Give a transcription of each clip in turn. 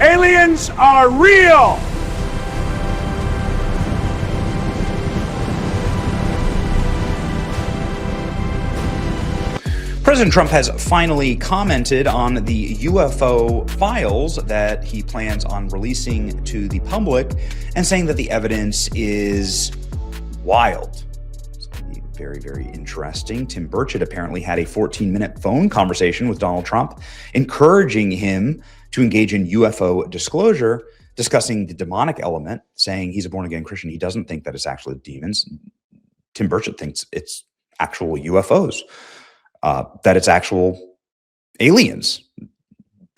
Aliens are real! President Trump has finally commented on the UFO files that he plans on releasing to the public and saying that the evidence is wild. It's going to be very, very interesting. Tim Burchett apparently had a 14-minute phone conversation with Donald Trump, encouraging him to engage in UFO disclosure, discussing the demonic element, saying he's a born-again Christian. He doesn't think that it's actually demons. Tim Burchett thinks it's actual UFOs. That it's actual aliens,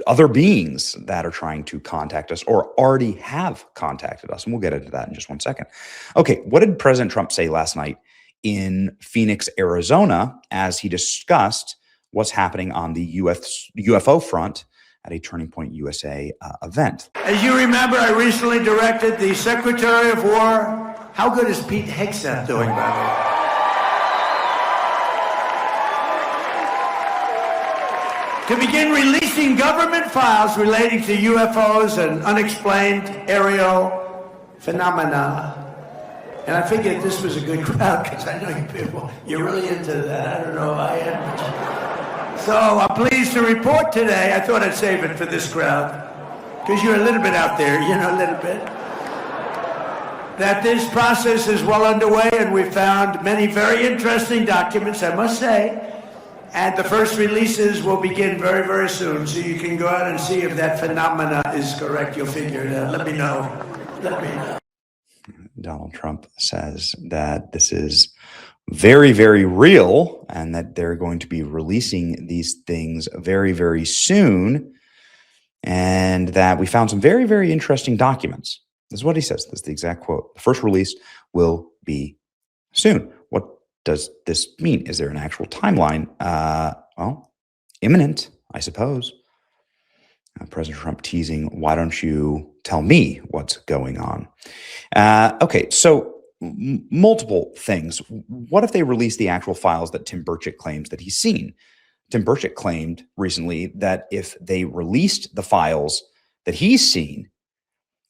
other beings that are trying to contact us or already have contacted us. And we'll get into that in just one second. Okay, what did President Trump say last night in Phoenix, Arizona, as he discussed what's happening on the UFO front at a Turning Point USA event? As you remember, I recently directed the Secretary of War. How good is Pete Hegseth doing, by the way? To begin releasing government files relating to UFOs and unexplained aerial phenomena. And I figured this was a good crowd because I know you people, you're really into that. I don't know if I am. So I'm pleased to report today, I thought I'd save it for this crowd, because you're a little bit out there, you know, a little bit, that this process is well underway and we found many very interesting documents, I must say. And the first releases will begin very, very soon. So you can go out and see if that phenomena is correct. You'll figure it out. Let me know. Let me know. Donald Trump says that this is very, very real and that they're going to be releasing these things very, very soon. And that we found some very, very interesting documents. This is what he says. This is the exact quote. The first release will be soon. What does this mean? Is there an actual timeline? Well, imminent, I suppose. President Trump teasing, why don't you tell me what's going on? Okay, so multiple things. What if they release the actual files that Tim Burchett claims that he's seen? Tim Burchett claimed recently that if they released the files that he's seen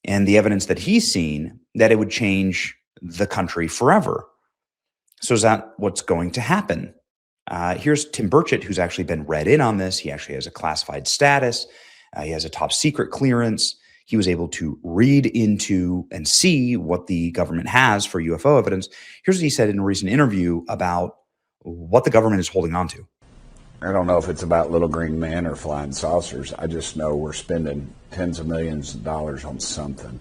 and the evidence that he's seen, that it would change the country forever. So is that what's going to happen? Here's Tim Burchett, who's actually been read in on this. He actually has a classified status. He has a top secret clearance. He was able to read into and see what the government has for UFO evidence. Here's what he said in a recent interview about what the government is holding on to. I don't know if it's about little green men or flying saucers. I just know we're spending tens of millions of dollars on something.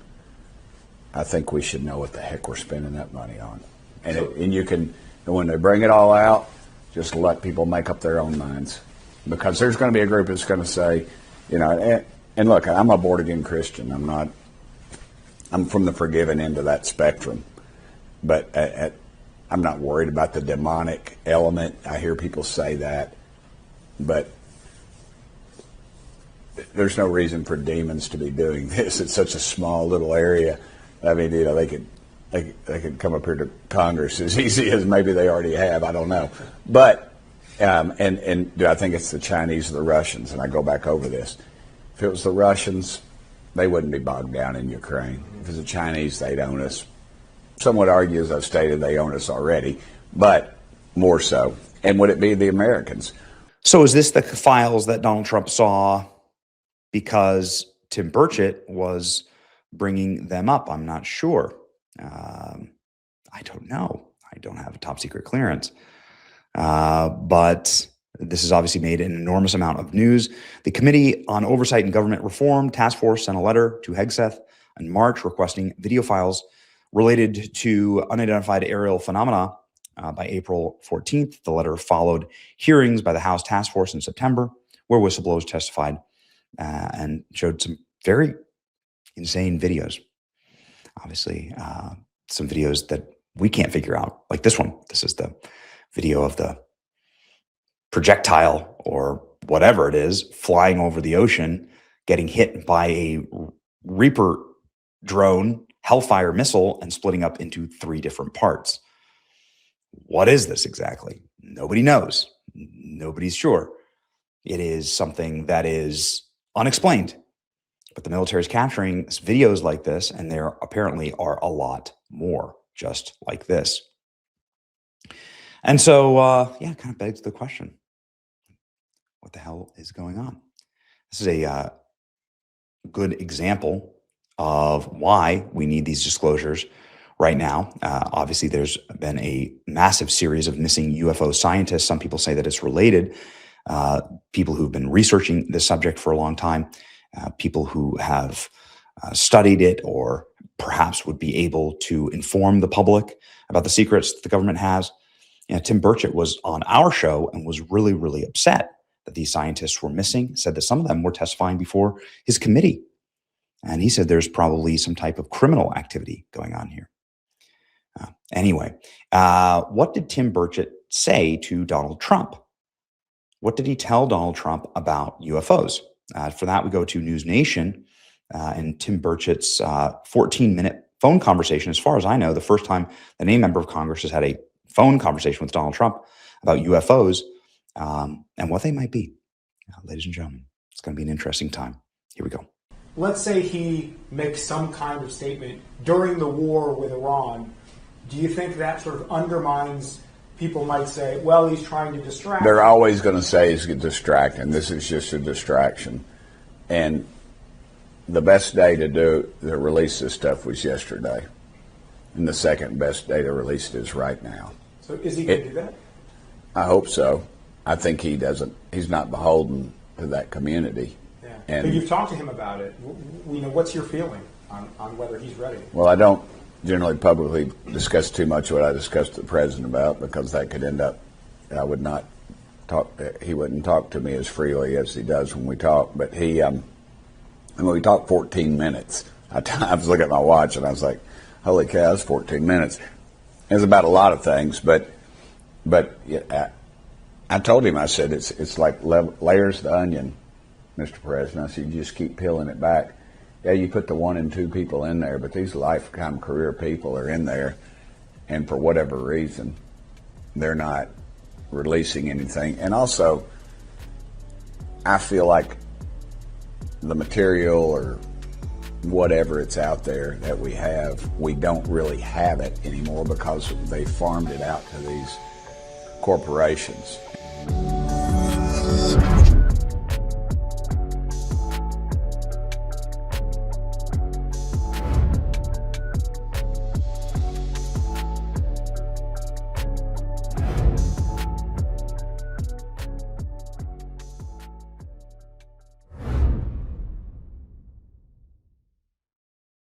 I think we should know what the heck we're spending that money on. And you can, when they bring it all out, just let people make up their own minds. Because there's going to be a group that's going to say, you know, and look, I'm a born-again Christian. I'm from the forgiven end of that spectrum. But I'm not worried about the demonic element. I hear people say that. But there's no reason for demons to be doing this. It's such a small little area. I mean, you know, they could come up here to Congress as easy as maybe they already have. I don't know. But, and do I think it's the Chinese or the Russians? And I go back over this. If it was the Russians, they wouldn't be bogged down in Ukraine. If it's the Chinese, they'd own us. Some would argue, as I've stated, they own us already, but more so. And would it be the Americans? So is this the files that Donald Trump saw because Tim Burchett was bringing them up? I'm not sure. I don't know. I don't have a top secret clearance. But this has obviously made an enormous amount of news. The Committee on Oversight and Government Reform Task Force sent a letter to Hegseth in March requesting video files related to unidentified aerial phenomena by April 14th. The letter followed hearings by the House Task Force in September, where whistleblowers testified and showed some very insane videos. Obviously, some videos that we can't figure out, like this one. This is the video of the projectile or whatever it is flying over the ocean, getting hit by a Reaper drone, Hellfire missile, and splitting up into 3 different parts. What is this exactly? Nobody knows. Nobody's sure. It is something that is unexplained. But the military is capturing videos like this, and there apparently are a lot more just like this. And so, yeah, it kind of begs the question, what the hell is going on? This is a good example of why we need these disclosures right now. Obviously, there's been a massive series of missing UFO scientists. Some people say that it's related. People who've been researching this subject for a long time, people who have studied it or perhaps would be able to inform the public about the secrets that the government has. Tim Burchett was on our show and was really, really upset that these scientists were missing, said that some of them were testifying before his committee. And he said there's probably some type of criminal activity going on here. Anyway, what did Tim Burchett say to Donald Trump? What did he tell Donald Trump about UFOs? For that, we go to News Nation and Tim Burchett's 14-minute phone conversation. As far as I know, the first time that any member of Congress has had a phone conversation with Donald Trump about UFOs and what they might be. Ladies and gentlemen, it's going to be an interesting time. Here we go. Let's say he makes some kind of statement during the war with Iran. Do you think that sort of undermines, people might say, well, he's trying to distract? They're always going to say he's distracting. This is just a distraction. And the best day to release this stuff was yesterday. And the second best day to release it is right now. So is he going to do that? I hope so. I think he's not beholden to that community. Yeah. And but you've talked to him about it. What's your feeling on whether he's ready? Well, I don't generally publicly discuss too much what I discussed with the president about, because that could end up, I would not talk, he wouldn't talk to me as freely as he does when we talk. But when we talked 14 minutes, I was looking at my watch and I was like, holy cow, it's 14 minutes. It was about a lot of things, but I told him, I said, it's like layers of the onion, Mr. President. I said, you just keep peeling it back. Yeah, you put the 1 and 2 people in there, but these lifetime career people are in there, and for whatever reason, they're not releasing anything. And also, I feel like the material or whatever it's out there that we don't really have it anymore because they farmed it out to these corporations.